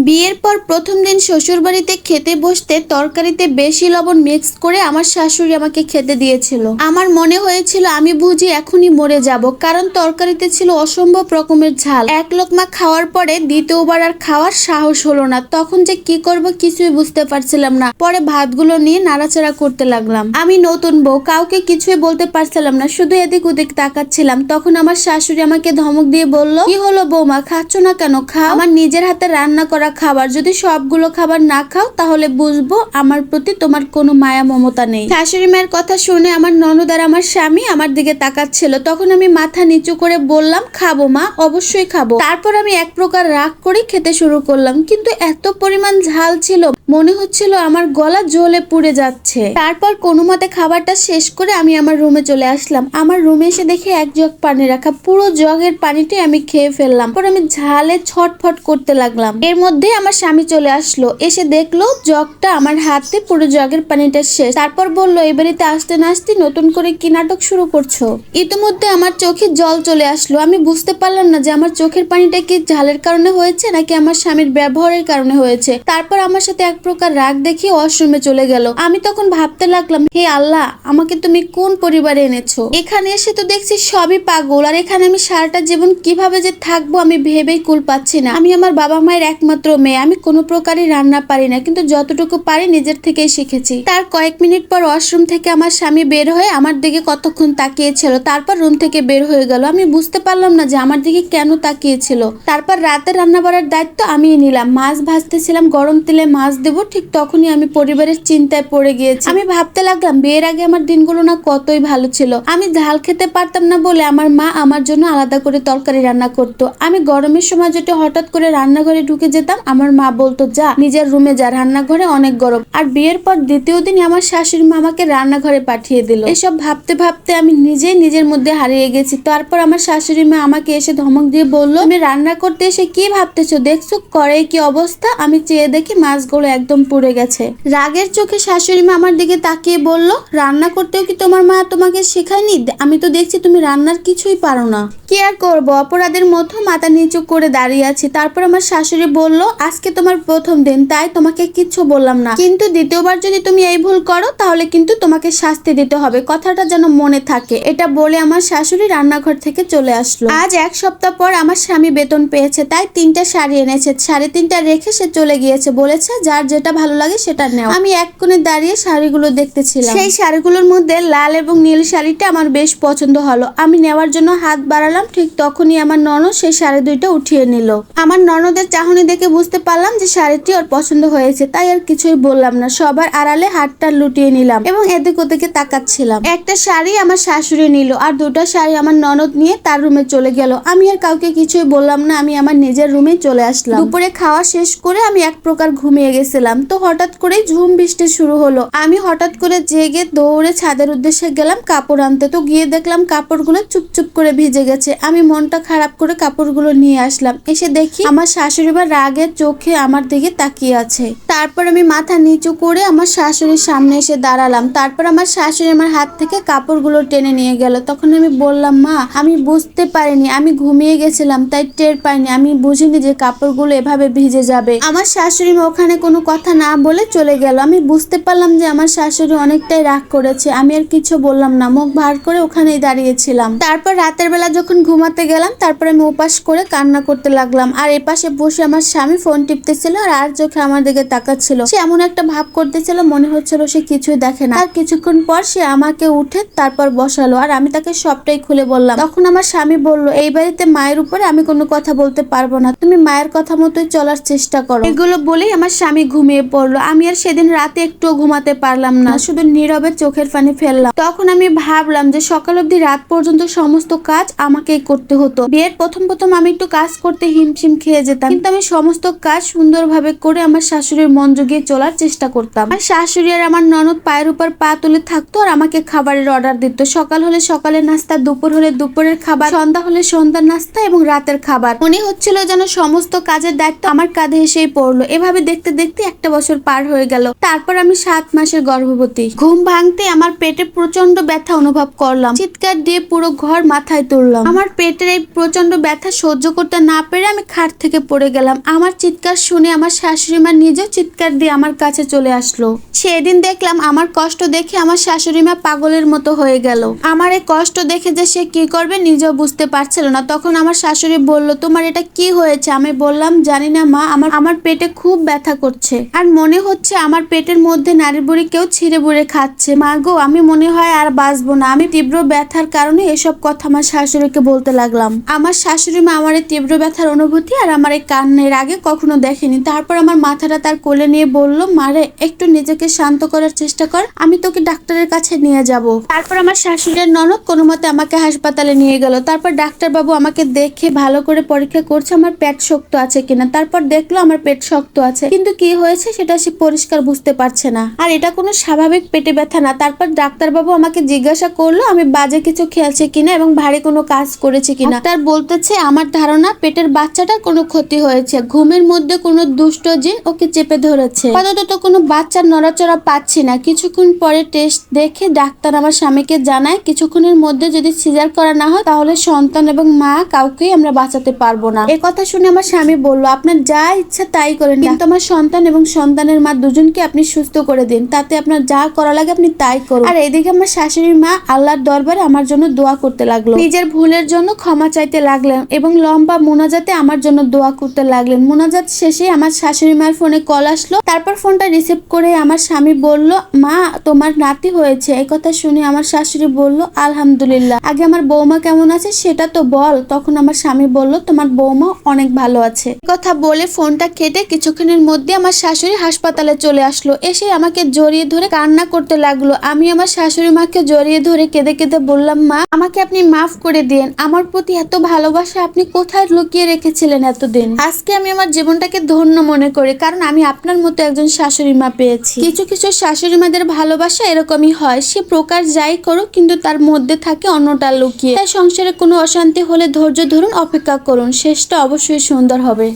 বিয়ের পর প্রথম দিন শ্বশুরবাড়িতে খেতে বসতে তরকারিতে বেশি লবণ মিক্স করে আমার শাশুড়ি আমাকে খেতে দিয়েছিল। আমার মনে হয়েছিল আমি বুঝি এখনই মরে যাব, কারণ তরকারিতে ছিল অসম্ভব রকমের ঝাল। এক লোকমা খাওয়ার পরে দ্বিতীয়বার আর খাওয়ার সাহস হলো না। তখন যে কি করব কিছুই বুঝতে পারছিলাম না। পরে ভাতগুলো নিয়ে নাড়াচাড়া করতে লাগলাম। আমি নতুন বউ, কাউকে কিছুই বলতে পারছিলাম না, শুধু এদিক ওদিক তাকাচ্ছিলাম। তখন আমার শাশুড়ি আমাকে ধমক দিয়ে বলল, কি হলো বৌমা, খাচ্ছ না কেন? খাও, আমার নিজের হাতে রান্না করা খাবার, যদি সবগুলো খাবার না খাও তাহলে বুঝবো আমার প্রতি তোমার কোনো মায়া মমতা নেই। শাশুড়ি মায়ের কথা শুনে আমার ননদ আর আমার স্বামী আমার দিকে তাকাচ্ছিল। তখন আমি মাথা নিচু করে বললাম, খাবো মা, অবশ্যই খাবো। তারপর আমি এক প্রকার রাগ করে খেতে শুরু করলাম, কিন্তু এত পরিমাণ ঝাল ছিল মনে হচ্ছিল আমার গলা জ্বলে পুড়ে যাচ্ছে। তারপর কোনো মতে খাবারটা শেষ করে আমি আমার রুমে চলে আসলাম। আমার রুমে এসে দেখে এক জগ পানি রাখা, পুরো জগের পানিটি আমি খেয়ে ফেললাম। পর আমি ঝালে ছটফট করতে লাগলাম। এর মধ্যে আমার স্বামী চলে আসলো, এসে দেখলো জগটা আমার হাতে, পুরো জগের পানিটা শেষ। তারপর বললো, এই বাড়িতে আসতে না আসতে নতুন করে কি নাটক শুরু করছো? ইতিমধ্যে আমার চোখে জল চলে আসলো। আমি বুঝতে পারলাম না যে আমার চোখের পানিটা কি ঝালের কারণে হয়েছে নাকি আমার স্বামীর ব্যবহারের কারণে হয়েছে। তারপর আমার সাথে এক প্রকার রাগ দেখিয়ে ওয়াশরুমে চলে গেল। আমি তখন ভাবতে লাগলাম, হে আল্লাহ, আমাকে তুমি কোন পরিবারে এনেছো? এখানে এসে তো দেখছি সবই পাগল, আর এখানে আমি সারাটা জীবন কিভাবে যে থাকবো আমি ভেবেই কুল পাচ্ছি না। আমি আমার বাবা মায়ের একমাত্র মেয়ে, আমি কোনো প্রকারই রান্না পারি না, কিন্তু যতটুকু পারি নিজের থেকেই শিখেছি। তার কয়েক মিনিট পর ওয়াশরুম থেকে আমার স্বামী বের হয়ে আমার দিকে কতক্ষণ তাকিয়েছিল, তারপর রুম থেকে বের হয়ে গেল। আমি বুঝতে পারলাম না যে আমার দিকে কেন তাকিয়েছিল। তারপর রাতে রান্না করার দায়িত্ব আমিই নিলাম। মাছ ভাজতেছিলাম, গরম তেলে মাছ দেবো, ঠিক তখনই আমি পরিবারের চিন্তায় পড়ে গিয়েছি। আমি ভাবতে লাগলাম, বিয়ের আগে আমার দিনগুলো না কতই ভালো ছিল। আমি ঝাল খেতে পারতাম না বলে আমার মা আমার জন্য আলাদা করে তরকারি রান্না করতো। আমি গরমের সময় যেটা হঠাৎ করে রান্নাঘরে ঢুকে যেতাম, আমার মা বলতো, যা নিজের রুমে যা, রান্নাঘরে অনেক গরম। আর বিয়ের পর দ্বিতীয় দিন আমার শাশুড়ি মা আমাকে রান্নাঘরে পাঠিয়ে দিল। এসব ভাবতে ভাবতে আমি নিজেই নিজের মধ্যে হারিয়ে গেছি। তারপর আমার শাশুড়ি মা আমাকে এসে ধমক দিয়ে বলল, তুমি রান্না করতে এসে কি ভাবতেছো? দেখছো করে কি অবস্থা? আমি চেয়ে দেখি মাছগুলো একদম পুড়ে গেছে। রাগের চোখে শাশুড়ি মা আমার দিকে তাকিয়ে বলল, রান্না করতেও কি তোমার মা তোমাকে শেখায়নি? আমি তো দেখছি তুমি রান্নার কিছুই পারো না। কি আর করবো, অপরাধের মতো মাথা নিচু করে দাঁড়িয়ে আছি। তারপর আমার শাশুড়ি বলল, আজকে তোমার প্রথম দিন, তাই তোমাকে কিচ্ছু বললাম না, কিন্তু দ্বিতীয়বার যদি তুমি এই ভুল করো তাহলে কিন্তু তোমাকে শাস্তি দিতে হবে, কথাটা যেন মনে থাকে। এটা বলে আমার শাশুড়ি রান্নাঘর থেকে চলে আসলো। আজ এক সপ্তাহ পর আমার স্বামী বেতন পেয়েছে, তাই 3টা শাড়ি এনেছে। 3.5টা রেখে সে চলে গিয়েছে, বলেছে যার যেটা ভালো লাগে সেটা নেও। আমি এক কোণে দাঁড়িয়ে শাড়িগুলো দেখতেছিলাম। সেই শাড়িগুলোর মধ্যে লাল এবং নীল শাড়িটা আমার বেশ পছন্দ হলো। আমি নেওয়ার জন্য হাত বাড়ালাম, ঠিক তখনই আমার ননদ সেই শাড়ি দুইটা উঠিয়ে নিল। আমার ননদের চাহনি দেখে বুঝতে পারলাম যে শাড়িটি ওর পছন্দ হয়েছে, তাই আর কিছুই বললাম না। সবার আড়ালে হাতটা লুটিয়ে নিলাম এবং এদিক ওদিকে তাকাচ্ছিলাম। একটা শাড়ি আমার শাশুড়ি নিল, আর 2টা শাড়ি আমার ননদ নিয়ে তার রুমে চলে গেল। আমি আর কাউকে কিছুই বললাম না, আমি আমার নিজের রুমে চলে আসলাম। দুপুরে খাওয়া শেষ করে আমি এক প্রকার ঘুমিয়ে গেছিলাম। তো হঠাৎ করে ঝুম বৃষ্টি শুরু হলো। আমি হঠাৎ করে জেগে দৌড়ে ছাদের উদ্দেশ্যে গেলাম কাপড় আনতে। তো গিয়ে দেখলাম কাপড়গুলো চুপচুপ করে ভিজে গেছে। আমি মনটা খারাপ করে কাপড়গুলো নিয়ে আসলাম। এসে দেখি আমার শাশুড়ি বা রাগের চোখে আমার দিকে তাকিয়ে আছে। তারপর আমি মাথা নিচু করে আমার শাশুড়ির সামনে এসে দাঁড়ালাম। তারপর আমার শাশুড়ি আমার হাত থেকে কাপড়গুলো টেনে নিয়ে গেল। তখন আমি বললাম, মা, আমি বুঝতে পারিনি, আমি ঘুমিয়ে গেছিলাম, তাই টের পাইনি, আমি বুঝিনি যে কাপড়গুলো এভাবে ভিজে যাবে। আমার শাশুড়ি মা ওখানে কোনো কথা না বলে চলে গেল। আমি বুঝতে পারলাম যে আমার শাশুড়ি অনেকটাই রাগ করেছে। আমি আর কিছু বললাম না, মুখ ভার করে ওখানেই দাঁড়িয়েছিলাম। তারপর রাতের বেলা যখন ঘুমাতে গেলাম, তারপর আমি উপাস করে কান্না করতে লাগলাম। আর এপাশে বসে আমার স্বামী ফোন টিপতেছিল আর চোখে আমার দিকে তাকাচ্ছিল। সে এমন একটা ভাব করতেছিল, মনে হচ্ছিল সে কিছুই দেখে না। আর কিছুক্ষণ পর সে আমাকে উঠে তারপর বসালো, আর আমি তাকে সবটাই খুলে বললাম। তখন আমার স্বামী বলল, এই বাড়িতে মায়ের উপরে আমি কোনো কথা বলতে পারবো না, তুমি মায়ের কথা মতোই চলার চেষ্টা করো। এগুলো বলেই আমার স্বামী ঘুমিয়ে পড়লো। আমি আর সেদিন রাতে একটুও ঘুমাতে পারলাম না, শুধু নীরবে চোখের পানি ফেললাম। তখন আমি ভাবলাম যে সকাল অবধি রাত পর্যন্ত সমস্ত কাজ আমাকেই করতে হতো। বিয়ের প্রথম আমি একটু কাজ করতে হিমশিম খেয়ে যেতাম, কিন্তু আমি সমস্ত কাজ সুন্দরভাবে করে আমার শাশুড়ির মন জুগিয়ে চলার চেষ্টা করতাম। আর শাশুড়ি আর আমার ননদ পায়ের উপর পা তুলে থাকতো আর আমাকে খাবারের অর্ডার দিত। সকাল হলে সকালের নাস্তা, দুপুর হলে দুপুরের খাবার, সন্ধ্যা হলে সন্ধ্যার নাস্তা এবং রাতের খাবার। মনে হচ্ছিল যেন সমস্ত কাজের দায়িত্ব আমার কাঁধে এসেই পড়লো। এভাবে দেখতে দেখতে ভাবতে 1 বছর পার হয়ে গেল। তারপর আমি 7 মাসের গর্ভবতী। ঘুম ভাঙতে আমার পেটে প্রচন্ড ব্যথা অনুভব করলাম। চিৎকার দিয়ে পুরো ঘর মাথায় তুললাম। আমার পেটের এই প্রচন্ড ব্যথা সহ্য করতে না পেরে আমি খাট থেকে পড়ে গেলাম। আমার চিৎকার শুনে আমার শাশুড়ি মা নিজেও চিৎকার দিয়ে আমার কাছে চলে আসলো। সেদিন দেখলাম আমার কষ্ট দেখে আমার শাশুড়ি মা পাগলের মতো হয়ে গেল। আমার এই কষ্ট দেখে যে সে কি করবে নিজেও বুঝতে পারছিল না। তখন আমার শাশুড়ি বলল, তোমার এটা কি হয়েছে? আমি বললাম, জানি না মা, আমার পেটে খুব ব্যথা করছে আর মনে হচ্ছে আমার পেটের মধ্যে নারী বুড়ি কেউ ছিঁড়ে বুড়ে খাচ্ছে। মা গো, আমি মনে হয় আর বাঁচবো না। আমি তীব্র ব্যথার কারণে এসব কথা আমার শাশুড়িকে বলতে লাগলাম। আমার শাশুড়ি মা আমার এই তীব্র ব্যথার অনুভূতি আর আমার এই কান্নের আগে কখনো দেখেনি। তারপর আমার মাথাটা তার কোলে নিয়ে বলল, মারে একটু নিজেকে শান্ত করার চেষ্টা কর, আমি তোকে ডাক্তারের কাছে নিয়ে যাব। তারপর আমার শাশুড়ির ননদ কোনো মতে আমাকে হাসপাতালে নিয়ে গেল। তারপর ডাক্তারবাবু আমাকে দেখে ভালো করে পরীক্ষা করছে আমার পেট শক্ত আছে কিনা। তারপর দেখলো আমার পেট শক্ত আছে, কিন্তু কি হয়েছে সেটা সে পরিষ্কার বুঝতে পারছে না, আর এটা কোনো স্বাভাবিক পেটে ব্যথা না। তারপর ডাক্তারবাবু আমাকে জিজ্ঞাসা করলো আমি বাজে কিছু খেয়েছি কিনা এবং ভারী কোনো কাজ করেছি কিনা। ডাক্তার বলতেছে আমার ধারণা পেটের বাচ্চাটার কোনো ক্ষতি হয়েছে, ঘুমের মধ্যে কোনো দুষ্ট জিন ওকে চেপে ধরেছে। আপাতত তো কোনো বাচ্চার নড়াচড়া পাচ্ছি না। কিছুক্ষণ পরে টেস্ট দেখে ডাক্তার আমার স্বামীকে জানায় কিছুক্ষণের মধ্যে যদি সিজার করা না হয় তাহলে সন্তান এবং মা কাউকেই আমরা বাঁচাতে পারবো না। এ কথা শুনে আমার স্বামী বলল, আপনার যা ইচ্ছা তাই করেন, কিন্তু আমার সন্তান এবং সন্তানের মা দুজনকে আপনি সুস্থ করে দিন, তাতে আপনার যা করা লাগে আপনি তাই করুন। আর এদিকে আমার শাশুড়ি মা আল্লাহর দরবারে আমার জন্য দোয়া করতে লাগলো, নিজের ভুলের জন্য ক্ষমা চাইতে লাগলেন এবং লম্বা মোনাজাতে আমার জন্য দোয়া করতে লাগলেন। মোনাজাত শেষে আমার শাশুড়ি মার ফোনে কল আসলো। তারপর ফোনটা রিসিভ করে আমার স্বামী বলল, মা তোমার নাতি হয়েছে। এই কথা শুনে আমার শাশুড়ি বলল, আলহামদুলিল্লাহ, আগে আমার বৌমা কেমন আছে সেটা তো বল। তখন আমার স্বামী বলল, তোমার বৌমা অনেক ভালো আছে। কথা বলে ফোনটা কেটে কিছুক্ষণের মধ্যে আমার শাশুড়ি হাসপাতালে চলে আসলো। এসে আমাকে জড়িয়ে ধরে কান্না করতে লাগলো। আমি আমার শাশুড়ি মাকে জড়িয়ে ধরে কেঁদে কেঁদে বললাম, মা আমাকে আপনি মাফ করে দিন, আমার প্রতি এত ভালোবাসা আপনি কোথায় লুকিয়ে রেখেছিলেন এতদিন। আজকে আমি আমার জীবনটাকে ধন্য মনে করি, কারণ আমি আপনার মতো একজন শাশুড়ি মা পেয়েছি। কিছু কিছু শাশুড়ি মাদের ভালোবাসা এরকমই হয়, সে প্রকাশ যাই করুক কিন্তু তার মধ্যে থাকে অন্যটা লুকিয়ে। তাই সংসারে কোনো অশান্তি হলে ধৈর্য ধরুন, অপেক্ষা করুন, শেষটা অবশ্যই সুন্দর হবে।